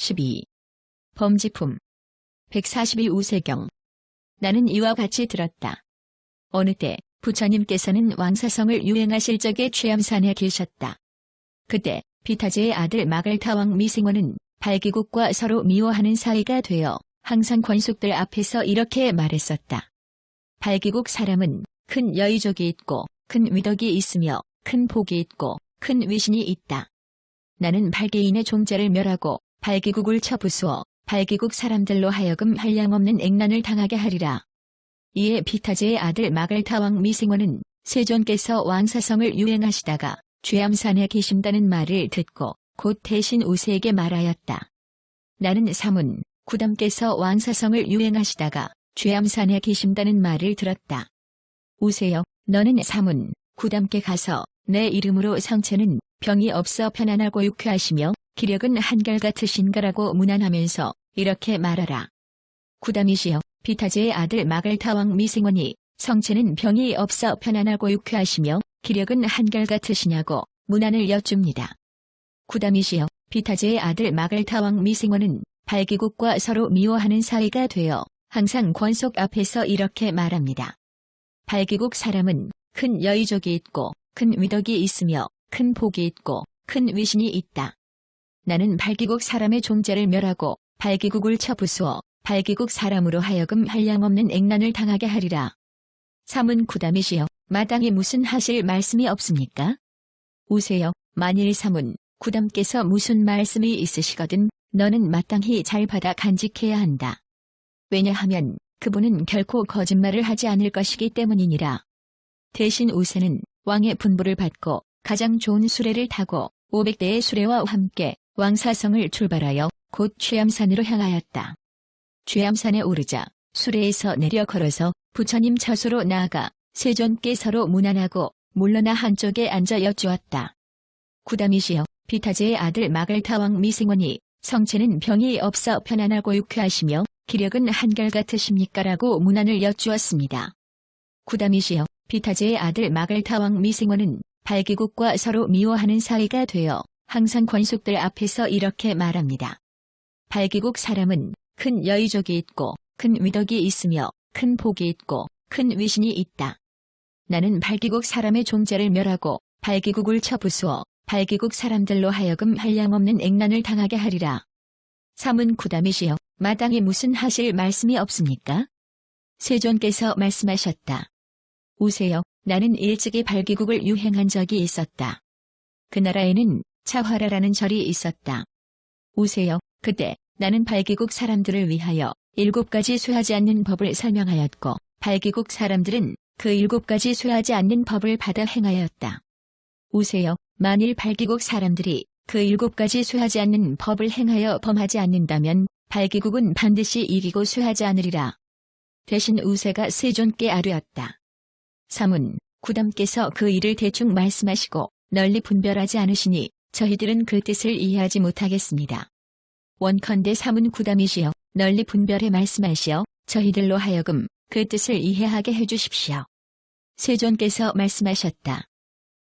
12. 범지품. 142 우세경. 나는 이와 같이 들었다. 어느 때 부처님께서는 왕사성을 유행하실 적에 취암산에 계셨다. 그때 비타제의 아들 마갈타왕 미승원은 발기국과 서로 미워하는 사이가 되어 항상 권숙들 앞에서 이렇게 말했었다. 발기국 사람은 큰 여의족이 있고 큰 위덕이 있으며 큰 복이 있고 큰 위신이 있다. 나는 발기인의 종자를 멸하고 발기국을 쳐부수어 발기국 사람들로 하여금 한량없는 액난을 당하게 하리라. 이에 비타제의 아들 마갈타왕 미승원은 세존께서 왕사성을 유행하시다가 죄암산에 계신다는 말을 듣고 곧 대신 우세에게 말하였다. 나는 사문, 구담께서 왕사성을 유행하시다가 죄암산에 계신다는 말을 들었다. 우세여, 너는 사문, 구담께 가서 내 이름으로 성체는 병이 없어 편안하고 유쾌하시며 기력은 한결같으신가라고 문안하면서 이렇게 말하라. 구담이시여, 비타제의 아들 마갈타왕 미승원이 성체는 병이 없어 편안하고 유쾌하시며 기력은 한결같으시냐고 문안을 여쭙니다. 구담이시여, 비타제의 아들 마갈타왕 미승원은 발기국과 서로 미워하는 사이가 되어 항상 권속 앞에서 이렇게 말합니다. 발기국 사람은 큰 여의족이 있고 큰 위덕이 있으며 큰 복이 있고 큰 위신이 있다. 나는 발기국 사람의 종자를 멸하고 발기국을 쳐부수어 발기국 사람으로 하여금 한량없는 액난을 당하게 하리라. 사문 구담이시여, 마땅히 무슨 하실 말씀이 없습니까? 우세여, 만일 사문, 구담께서 무슨 말씀이 있으시거든 너는 마땅히 잘 받아 간직해야 한다. 왜냐하면 그분은 결코 거짓말을 하지 않을 것이기 때문이니라. 대신 우세는 왕의 분부를 받고 가장 좋은 수레를 타고 500대의 수레와 함께 왕사성을 출발하여 곧 취암산으로 향하였다. 취암산에 오르자 수레에서 내려 걸어서 부처님 처소로 나아가 세존께 서로 문안하고 물러나 한쪽에 앉아 여쭈었다. 구담이시여, 비타제의 아들 마갈타왕 미승원이 성체는 병이 없어 편안하고 유쾌하시며 기력은 한결같으십니까라고 문안을 여쭈었습니다. 구담이시여, 비타제의 아들 마갈타왕 미승원은 발기국과 서로 미워하는 사이가 되어 항상 권숙들 앞에서 이렇게 말합니다. 발기국 사람은 큰 여의족이 있고 큰 위덕이 있으며 큰 복이 있고 큰 위신이 있다. 나는 발기국 사람의 종자를 멸하고 발기국을 쳐부수어 발기국 사람들로 하여금 한량없는 액난을 당하게 하리라. 사문 구담이시여, 마땅히 무슨 하실 말씀이 없습니까? 세존께서 말씀하셨다. 우세여, 나는 일찍이 발기국을 유행한 적이 있었다. 그 나라에는 차화라라는 절이 있었다. 우세여, 그때 나는 발기국 사람들을 위하여 7가지 쇠하지 않는 법을 설명하였고 발기국 사람들은 그 7가지 쇠하지 않는 법을 받아 행하였다. 우세여, 만일 발기국 사람들이 그 7가지 쇠하지 않는 법을 행하여 범하지 않는다면 발기국은 반드시 이기고 쇠하지 않으리라. 대신 우세가 세존께 아뢰었다. 사문, 구담께서 그 일을 대충 말씀하시고 널리 분별하지 않으시니 저희들은 그 뜻을 이해하지 못하겠습니다. 원컨대 사문 구담이시여, 널리 분별해 말씀하시어 저희들로 하여금 그 뜻을 이해하게 해주십시오. 세존께서 말씀하셨다.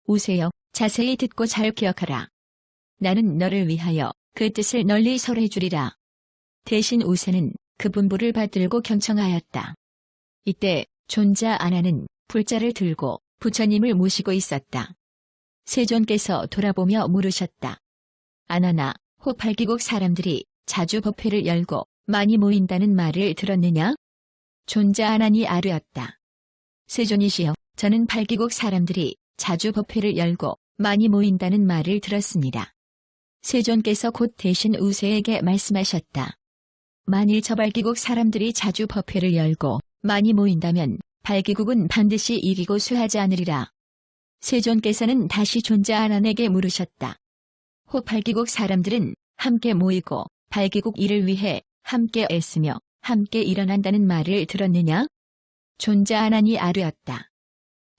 우세여, 자세히 듣고 잘 기억하라. 나는 너를 위하여 그 뜻을 널리 설해주리라. 대신 우세는 그 분부를 받들고 경청하였다. 이때 존자 아나는 불자를 들고 부처님을 모시고 있었다. 세존께서 돌아보며 물으셨다. 아나나, 혹 발기국 사람들이 자주 법회를 열고 많이 모인다는 말을 들었느냐? 존자 아난이 아뢰었다. 세존이시여, 저는 발기국 사람들이 자주 법회를 열고 많이 모인다는 말을 들었습니다. 세존께서 곧 대신 우세에게 말씀하셨다. 만일 저 발기국 사람들이 자주 법회를 열고 많이 모인다면 발기국은 반드시 이기고 쇠하지 않으리라. 세존께서는 다시 존자 아난에게 물으셨다. 혹 발기국 사람들은 함께 모이고 발기국 일을 위해 함께 애쓰며 함께 일어난다는 말을 들었느냐? 존자 아난이 아뢰었다.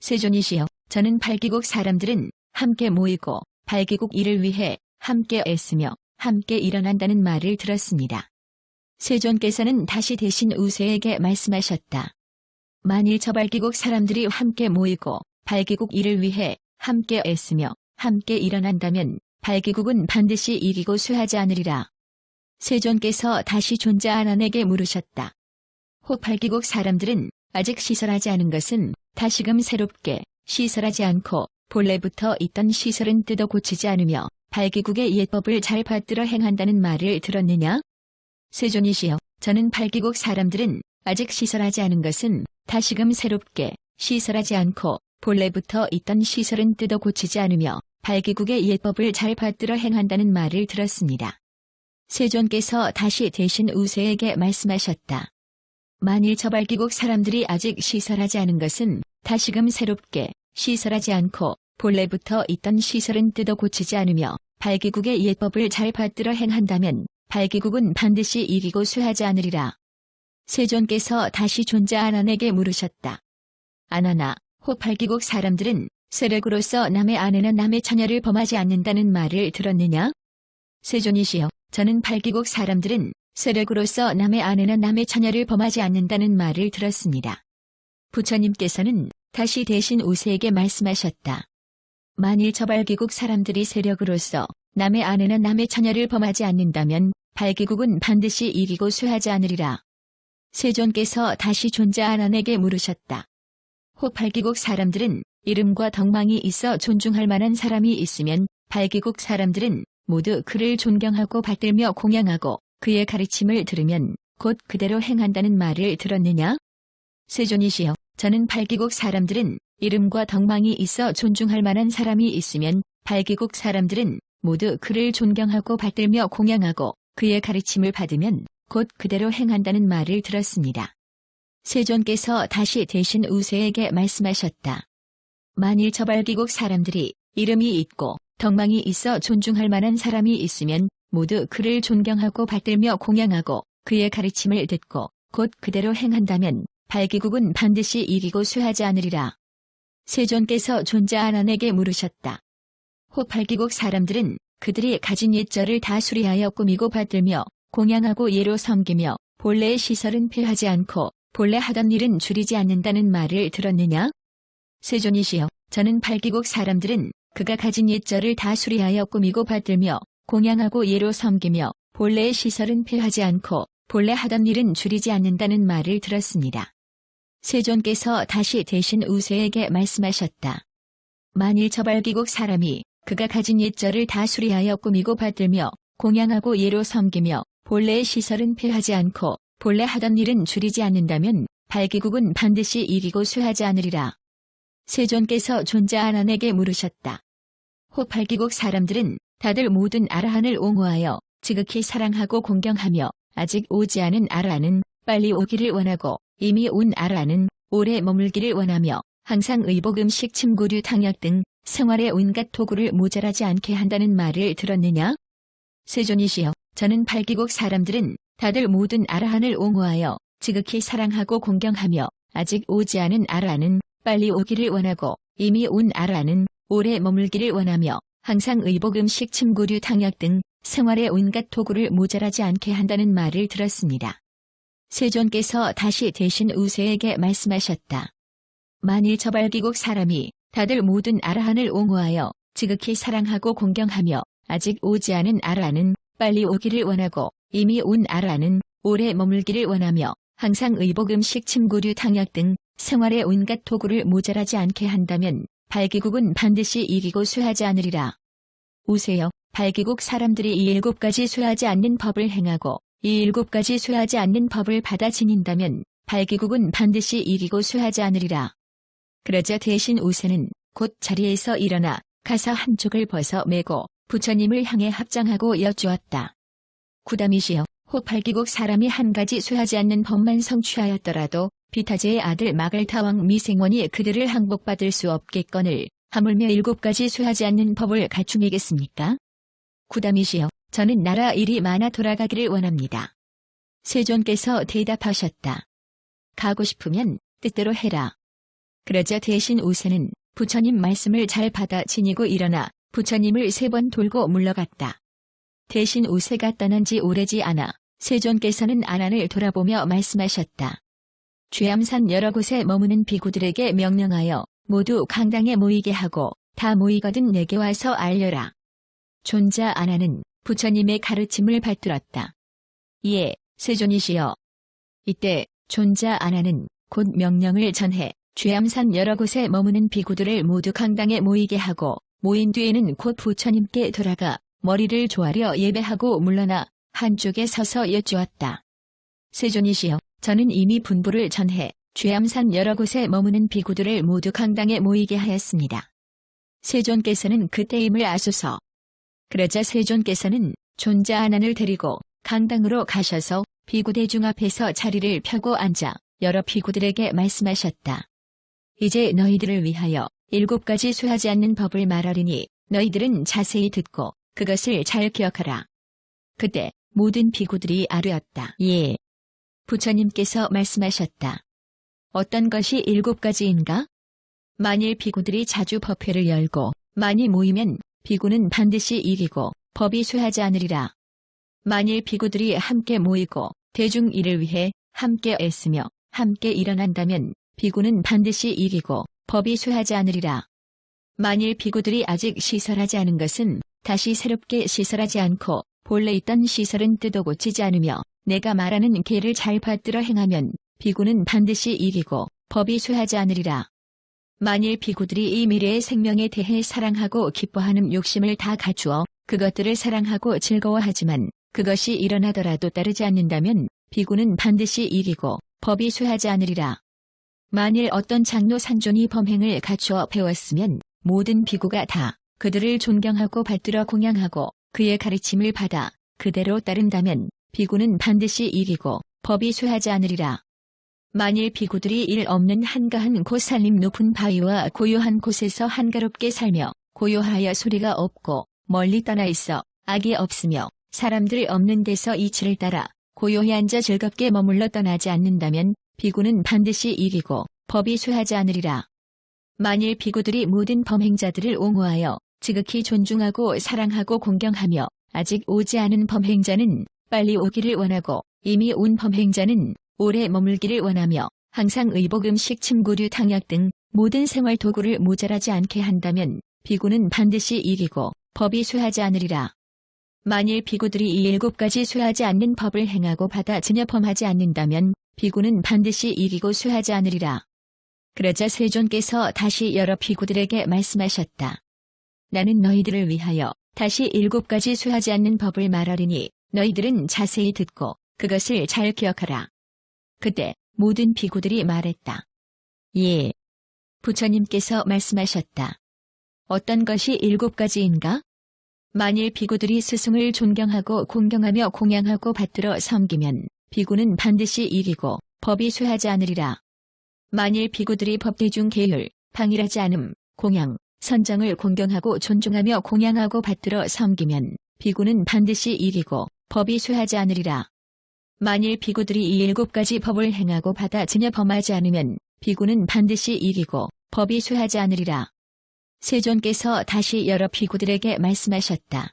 세존이시여, 저는 발기국 사람들은 함께 모이고 발기국 일을 위해 함께 애쓰며 함께 일어난다는 말을 들었습니다. 세존께서는 다시 대신 우세에게 말씀하셨다. 만일 저 발기국 사람들이 함께 모이고 발기국 일을 위해 함께 애쓰며 함께 일어난다면 발기국은 반드시 이기고 쇠하지 않으리라. 세존께서 다시 존자 아난에게 물으셨다. 호팔기국 사람들은 아직 시설하지 않은 것은 다시금 새롭게 시설하지 않고 본래부터 있던 시설은 뜯어 고치지 않으며 발기국의 예법을 잘 받들어 행한다는 말을 들었느냐? 세존이시여, 저는 발기국 사람들은 아직 시설하지 않은 것은 다시금 새롭게 시설하지 않고 본래부터 있던 시설은 뜯어 고치지 않으며 발기국의 예법을 잘 받들어 행한다는 말을 들었습니다. 세존께서 다시 대신 우세에게 말씀하셨다. 만일 저 발기국 사람들이 아직 시설하지 않은 것은 다시금 새롭게 시설하지 않고 본래부터 있던 시설은 뜯어 고치지 않으며 발기국의 예법을 잘 받들어 행한다면 발기국은 반드시 이기고 쇠하지 않으리라. 세존께서 다시 존자 아난에게 물으셨다. 아난아, 호팔기국 사람들은 세력으로서 남의 아내나 남의 처녀를 범하지 않는다는 말을 들었느냐? 세존이시여, 저는 발기국 사람들은 세력으로서 남의 아내나 남의 처녀를 범하지 않는다는 말을 들었습니다. 부처님께서는 다시 대신 우세에게 말씀하셨다. 만일 저 발기국 사람들이 세력으로서 남의 아내나 남의 처녀를 범하지 않는다면 발기국은 반드시 이기고 쇠하지 않으리라. 세존께서 다시 존자 아난에게 물으셨다. 호팔기국 사람들은 이름과 덕망이 있어 존중할 만한 사람이 있으면 발기국 사람들은 모두 그를 존경하고 받들며 공양하고 그의 가르침을 들으면 곧 그대로 행한다는 말을 들었느냐? 세존이시여, 저는 발기국 사람들은 이름과 덕망이 있어 존중할 만한 사람이 있으면 발기국 사람들은 모두 그를 존경하고 받들며 공양하고 그의 가르침을 받으면 곧 그대로 행한다는 말을 들었습니다. 세존께서 다시 대신 우세에게 말씀하셨다. 만일 저 발기국 사람들이 이름이 있고 덕망이 있어 존중할 만한 사람이 있으면 모두 그를 존경하고 받들며 공양하고 그의 가르침을 듣고 곧 그대로 행한다면 발기국은 반드시 이기고 쇠하지 않으리라. 세존께서 존자 아난에게 물으셨다. 호팔기국 사람들은 그들이 가진 옛절을 다 수리하여 꾸미고 받들며 공양하고 예로 섬기며 본래의 시설은 폐하지 않고 본래 하던 일은 줄이지 않는다는 말을 들었느냐? 세존이시여, 저는 발기국 사람들은 그가 가진 옛절을 다 수리하여 꾸미고 받들며 공양하고 예로 섬기며 본래의 시설은 폐하지 않고 본래 하던 일은 줄이지 않는다는 말을 들었습니다. 세존께서 다시 대신 우세에게 말씀하셨다. 만일 저 발기국 사람이 그가 가진 옛절을 다 수리하여 꾸미고 받들며 공양하고 예로 섬기며 본래의 시설은 폐하지 않고 본래 하던 일은 줄이지 않는다면 발기국은 반드시 이기고 쇠하지 않으리라. 세존께서 존자 아난에게 물으셨다. 호팔기국 사람들은 다들 모든 아라한을 옹호하여 지극히 사랑하고 공경하며 아직 오지 않은 아라한은 빨리 오기를 원하고 이미 온 아라한은 오래 머물기를 원하며 항상 의복 음식 침구류 탕약 등 생활의 온갖 도구를 모자라지 않게 한다는 말을 들었느냐? 세존이시여, 저는 발기국 사람들은 다들 모든 아라한을 옹호하여 지극히 사랑하고 공경하며 아직 오지 않은 아라한은 빨리 오기를 원하고 이미 온 아라한은 오래 머물기를 원하며 항상 의복 음식 침구류 탕약 등 생활의 온갖 도구를 모자라지 않게 한다는 말을 들었습니다. 세존께서 다시 대신 우세에게 말씀하셨다. 만일 저 발기국 사람이 다들 모든 아라한을 옹호하여 지극히 사랑하고 공경하며 아직 오지 않은 아라한은 빨리 오기를 원하고 이미 온 아라한은 오래 머물기를 원하며 항상 의복 음식 침구류 탕약 등 생활의 온갖 도구를 모자라지 않게 한다면 발기국은 반드시 이기고 쇠하지 않으리라. 우세여, 발기국 사람들이 이 7가지 쇠하지 않는 법을 행하고 이 7가지 쇠하지 않는 법을 받아 지닌다면 발기국은 반드시 이기고 쇠하지 않으리라. 그러자 대신 우세는 곧 자리에서 일어나 가서 한쪽을 벗어 메고 부처님을 향해 합장하고 여쭈었다. 구담이시여, 호팔기국 사람이 한 가지 쇠하지 않는 법만 성취하였더라도 비타제의 아들 마갈타왕 미생원이 그들을 항복받을 수 없겠거늘 하물며 7가지 쇠하지 않는 법을 갖추이겠습니까? 구담이시여, 저는 나라 일이 많아 돌아가기를 원합니다. 세존께서 대답하셨다. 가고 싶으면 뜻대로 해라. 그러자 대신 우세는 부처님 말씀을 잘 받아 지니고 일어나 부처님을 3번 돌고 물러갔다. 대신 우세가 떠난 지 오래지 않아 세존께서는 아난을 돌아보며 말씀하셨다. 죄암산 여러 곳에 머무는 비구들에게 명령하여 모두 강당에 모이게 하고 다 모이거든 내게 와서 알려라. 존자 아난은 부처님의 가르침을 받들었다. 예, 세존이시여. 이때 존자 아나는 곧 명령을 전해 죄암산 여러 곳에 머무는 비구들을 모두 강당에 모이게 하고 모인 뒤에는 곧 부처님께 돌아가 머리를 조아려 예배하고 물러나 한쪽에 서서 여쭈었다. 세존이시여, 저는 이미 분부를 전해 죄암산 여러 곳에 머무는 비구들을 모두 강당에 모이게 하였습니다. 세존께서는 그때임을 아소서. 그러자 세존께서는 존자 아난을 데리고 강당으로 가셔서 비구 대중 앞에서 자리를 펴고 앉아 여러 비구들에게 말씀하셨다. 이제 너희들을 위하여 7가지 수하지 않는 법을 말하리니 너희들은 자세히 듣고 그것을 잘 기억하라. 그때 모든 비구들이 아뢰었다. 예. 부처님께서 말씀하셨다. 어떤 것이 7가지인가? 만일 비구들이 자주 법회를 열고 많이 모이면 비구는 반드시 이기고 법이 수하지 않으리라. 만일 비구들이 함께 모이고 대중 일을 위해 함께 애쓰며 함께 일어난다면 비구는 반드시 이기고 법이 수하지 않으리라. 만일 비구들이 아직 시설하지 않은 것은 다시 새롭게 시설하지 않고 본래 있던 시설은 뜯어 고치지 않으며 내가 말하는 계를 잘 받들어 행하면 비구는 반드시 이기고 법이 수하지 않으리라. 만일 비구들이 이 미래의 생명에 대해 사랑하고 기뻐하는 욕심을 다 갖추어 그것들을 사랑하고 즐거워하지만 그것이 일어나더라도 따르지 않는다면 비구는 반드시 이기고 법이 수하지 않으리라. 만일 어떤 장로 산존이 범행을 갖추어 배웠으면 모든 비구가 다 그들을 존경하고 받들어 공양하고 그의 가르침을 받아 그대로 따른다면 비구는 반드시 이기고 법이 수하지 않으리라. 만일 비구들이 일 없는 한가한 곳 산림 높은 바위와 고요한 곳에서 한가롭게 살며 고요하여 소리가 없고 멀리 떠나 있어 악이 없으며 사람들 없는 데서 이치를 따라 고요히 앉아 즐겁게 머물러 떠나지 않는다면 비구는 반드시 이기고 법이 수하지 않으리라. 만일 비구들이 모든 범행자들을 옹호하여 지극히 존중하고 사랑하고 공경하며 아직 오지 않은 범행자는 빨리 오기를 원하고 이미 온 범행자는 오래 머물기를 원하며 항상 의복 음식 침구류 탕약 등 모든 생활 도구를 모자라지 않게 한다면 비구는 반드시 이기고 법이 수하지 않으리라. 만일 비구들이 이 7가지 수하지 않는 법을 행하고 받아 전혀 범하지 않는다면 비구는 반드시 이기고 수하지 않으리라. 그러자 세존께서 다시 여러 비구들에게 말씀하셨다. 나는 너희들을 위하여 다시 7가지 수하지 않는 법을 말하리니 너희들은 자세히 듣고 그것을 잘 기억하라. 그때 모든 비구들이 말했다. 예. 부처님께서 말씀하셨다. 어떤 것이 7가지인가? 만일 비구들이 스승을 존경하고 공경하며 공양하고 받들어 섬기면 비구는 반드시 이기고 법이 수하지 않으리라. 만일 비구들이 법대중 계율, 방일하지 않음, 공양, 선정을 공경하고 존중하며 공양하고 받들어 섬기면 비구는 반드시 이기고 법이 수하지 않으리라. 만일 비구들이 이 7가지 법을 행하고 받아 전혀 범하지 않으면 비구는 반드시 이기고 법이 수하지 않으리라. 세존께서 다시 여러 비구들에게 말씀하셨다.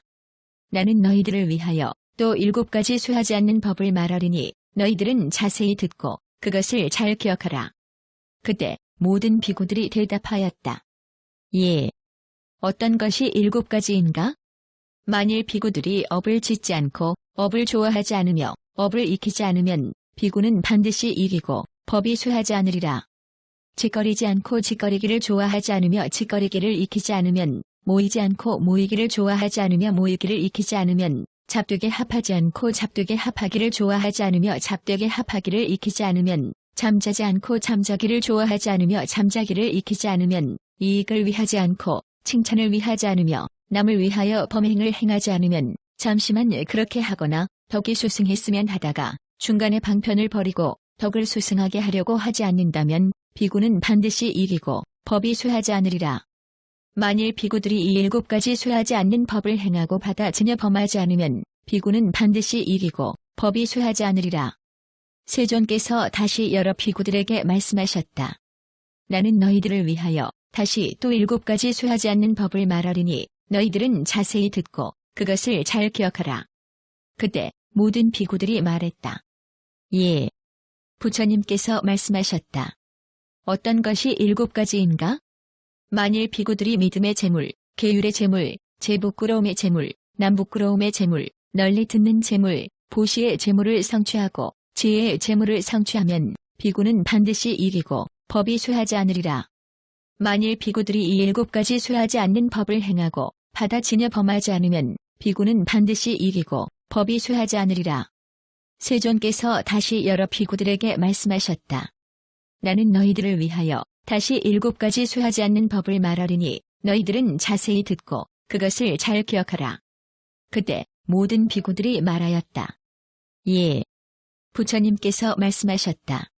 나는 너희들을 위하여 또 7가지 수하지 않는 법을 말하리니 너희들은 자세히 듣고 그것을 잘 기억하라. 그때 모든 비구들이 대답하였다. 예. 어떤 것이 7가지인가? 만일 비구들이 업을 짓지 않고 업을 좋아하지 않으며 업을 익히지 않으면 비구는 반드시 이기고 법이 수하지 않으리라. 짓거리지 않고 짓거리기를 좋아하지 않으며 짓거리기를 익히지 않으면 모이지 않고 모이기를 좋아하지 않으며 모이기를 익히지 않으면 잡되게 합하지 않고 잡되게 합하기를 좋아하지 않으며 잡되게 합하기를 익히지 않으면 잠자지 않고 잠자기를 좋아하지 않으며 잠자기를 익히지 않으면 이익을 위하지 않고 칭찬을 위하지 않으며 남을 위하여 범행을 행하지 않으면 잠시만 그렇게 하거나 덕이 수승했으면 하다가 중간에 방편을 버리고 덕을 수승하게 하려고 하지 않는다면 비구는 반드시 이기고 법이 수하지 않으리라. 만일 비구들이 이 7가지 수하지 않는 법을 행하고 받아 전혀 범하지 않으면 비구는 반드시 이기고 법이 수하지 않으리라. 세존께서 다시 여러 비구들에게 말씀하셨다. 나는 너희들을 위하여 다시 또 7가지 수하지 않는 법을 말하리니 너희들은 자세히 듣고 그것을 잘 기억하라. 그때 모든 비구들이 말했다. 예. 부처님께서 말씀하셨다. 어떤 것이 7가지인가? 만일 비구들이 믿음의 재물, 계율의 재물, 제부끄러움의 재물, 남부끄러움의 재물, 널리 듣는 재물, 보시의 재물을 성취하고 지혜의 재물을 성취하면 비구는 반드시 이기고 법이 쇠하지 않으리라. 만일 비구들이 이 7가지 쇠하지 않는 법을 행하고 받아지녀 범하지 않으면 비구는 반드시 이기고 법이 쇠하지 않으리라. 세존께서 다시 여러 비구들에게 말씀하셨다. 나는 너희들을 위하여 다시 7가지 쇠하지 않는 법을 말하리니 너희들은 자세히 듣고 그것을 잘 기억하라. 그때 모든 비구들이 말하였다. 예. 부처님께서 말씀하셨다.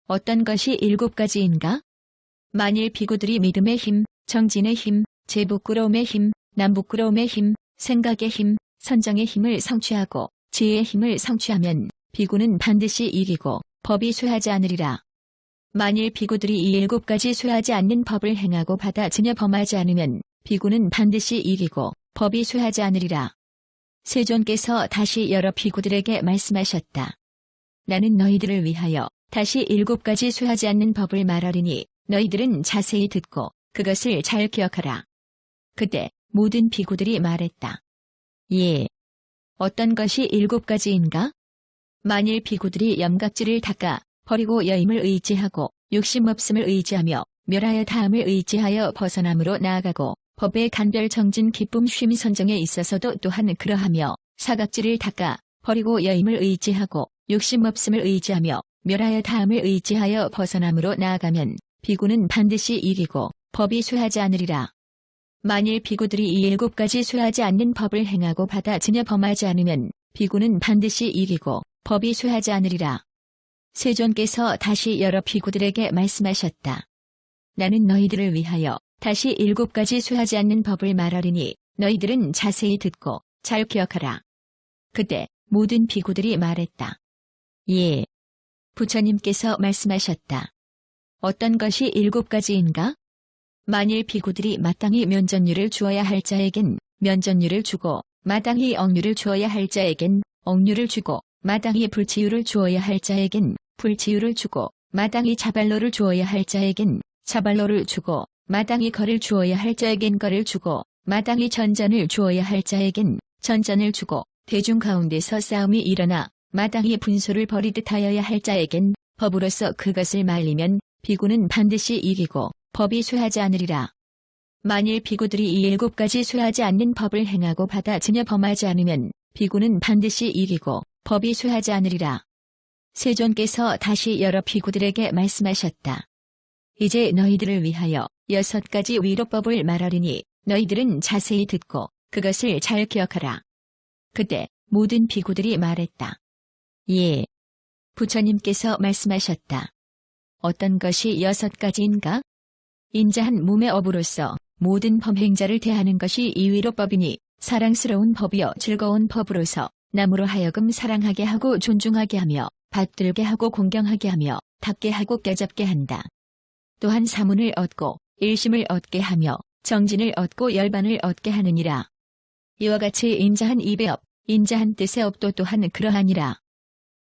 어떤 것이 7가지인가? 만일 비구들이 믿음의 힘, 정진의 힘, 재부끄러움의 힘, 남부끄러움의 힘, 생각의 힘, 선정의 힘을 성취하고 지혜의 힘을 성취하면 비구는 반드시 이기고 법이 쇠하지 않으리라. 만일 비구들이 이 7가지 쇠하지 않는 법을 행하고 받아지녀 범하지 않으면 비구는 반드시 이기고 법이 쇠하지 않으리라. 세존께서 다시 여러 비구들에게 말씀하셨다. 나는 너희들을 위하여 다시 7가지 쇠하지 않는 법을 말하리니 너희들은 자세히 듣고 그것을 잘 기억하라. 그때 모든 비구들이 말했다. 예. 어떤 것이 7가지인가? 만일 비구들이 염각지를 닦아 버리고 여임을 의지하고 욕심 없음을 의지하며 멸하여 다음을 의지하여 벗어남으로 나아가고 법의 간별 정진 기쁨 쉼 선정에 있어서도 또한 그러하며 사각지를 닦아 버리고 여임을 의지하고 욕심 없음을 의지하며 멸하여 다음을 의지하여 벗어남으로 나아가면 비구는 반드시 이기고 법이 쇠하지 않으리라. 만일 비구들이 이 7가지 쇠하지 않는 법을 행하고 받아지녀 범하지 않으면 비구는 반드시 이기고 법이 쇠하지 않으리라. 세존께서 다시 여러 비구들에게 말씀하셨다. 나는 너희들을 위하여 다시 7가지 쇠하지 않는 법을 말하리니 너희들은 자세히 듣고 잘 기억하라. 그때 모든 비구들이 말했다. 예. 부처님께서 말씀하셨다. 어떤 것이 7가지인가? 만일 비구들이 마땅히 면전류를 주어야 할 자에겐 면전류를 주고 마땅히 억류를 주어야 할 자에겐 억류를 주고 마땅히 불치유를 주어야 할 자에겐 불치유를 주고 마땅히 자발로를 주어야 할 자에겐 자발로를 주고 마땅히 거를 주어야 할 자에겐 거를 주고 마땅히 전전을 주어야 할 자에겐 전전을 주고 대중 가운데서 싸움이 일어나 마땅히 분소를 벌이듯 하여야 할 자에겐 법으로서 그것을 말리면 비구는 반드시 이기고 법이 쇠하지 않으리라. 만일 비구들이 이 7가지 쇠하지 않는 법을 행하고 받아지녀 범하지 않으면 비구는 반드시 이기고 법이 쇠하지 않으리라. 세존께서 다시 여러 비구들에게 말씀하셨다. 이제 너희들을 위하여 6가지 위로법을 말하리니 너희들은 자세히 듣고 그것을 잘 기억하라. 그때 모든 비구들이 말했다. 예. 부처님께서 말씀하셨다. 어떤 것이 6가지인가? 인자한 몸의 업으로서 모든 범행자를 대하는 것이 이 위로법이니 사랑스러운 법이요 즐거운 법으로서 남으로 하여금 사랑하게 하고 존중하게 하며 받들게 하고 공경하게 하며 닦게 하고 껴잡게 한다. 또한 사문을 얻고 일심을 얻게 하며 정진을 얻고 열반을 얻게 하느니라. 이와 같이 인자한 입의 업, 인자한 뜻의 업도 또한 그러하니라.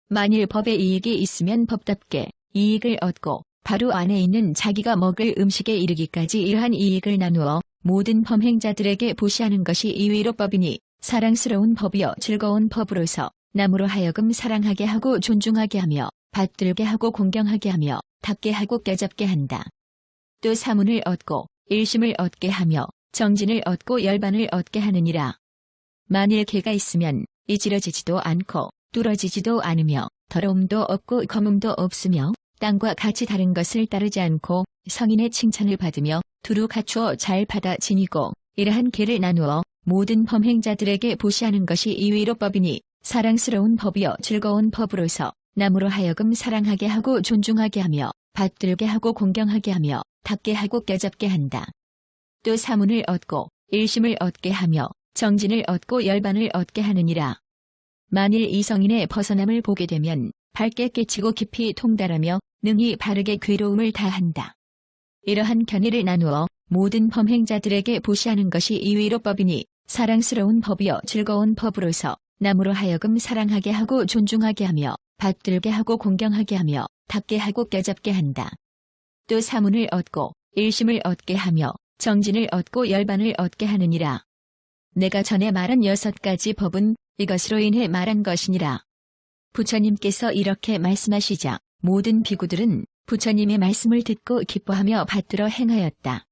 만일 법에 이익이 있으면 법답게 이익을 얻고 바로 안에 있는 자기가 먹을 음식에 이르기까지 이러한 이익을 나누어 모든 범행자들에게 보시하는 것이 이 위로법이니 사랑스러운 법이요 즐거운 법으로서 남으로 하여금 사랑하게 하고 존중하게 하며 받들게 하고 공경하게 하며 닦게 하고 껴잡게 한다. 또 사문을 얻고 일심을 얻게 하며 정진을 얻고 열반을 얻게 하느니라. 만일 개가 있으면 이지러지지도 않고 뚫어지지도 않으며 더러움도 없고 검음도 없으며 땅과 같이 다른 것을 따르지 않고 성인의 칭찬을 받으며 두루 갖추어 잘 받아 지니고 이러한 개를 나누어 모든 범행자들에게 보시하는 것이 이 위로법이니 사랑스러운 법이요 즐거운 법으로서 남으로 하여금 사랑하게 하고 존중하게 하며 받들게 하고 공경하게 하며 닦게 하고 껴잡게 한다. 또 사문을 얻고 일심을 얻게 하며 정진을 얻고 열반을 얻게 하느니라. 만일 이 성인의 벗어남을 보게 되면 밝게 깨치고 깊이 통달하며 능히 바르게 괴로움을 다한다. 이러한 견해를 나누어 모든 범행자들에게 보시하는 것이 이 위로법이니 사랑스러운 법이요 즐거운 법으로서 남으로 하여금 사랑하게 하고 존중하게 하며 받들게 하고 공경하게 하며 닦게 하고 껴잡게 한다. 또 사문을 얻고 일심을 얻게 하며 정진을 얻고 열반을 얻게 하느니라. 내가 전에 말한 6가지 법은 이것으로 인해 말한 것이니라. 부처님께서 이렇게 말씀하시자 모든 비구들은 부처님의 말씀을 듣고 기뻐하며 받들어 행하였다.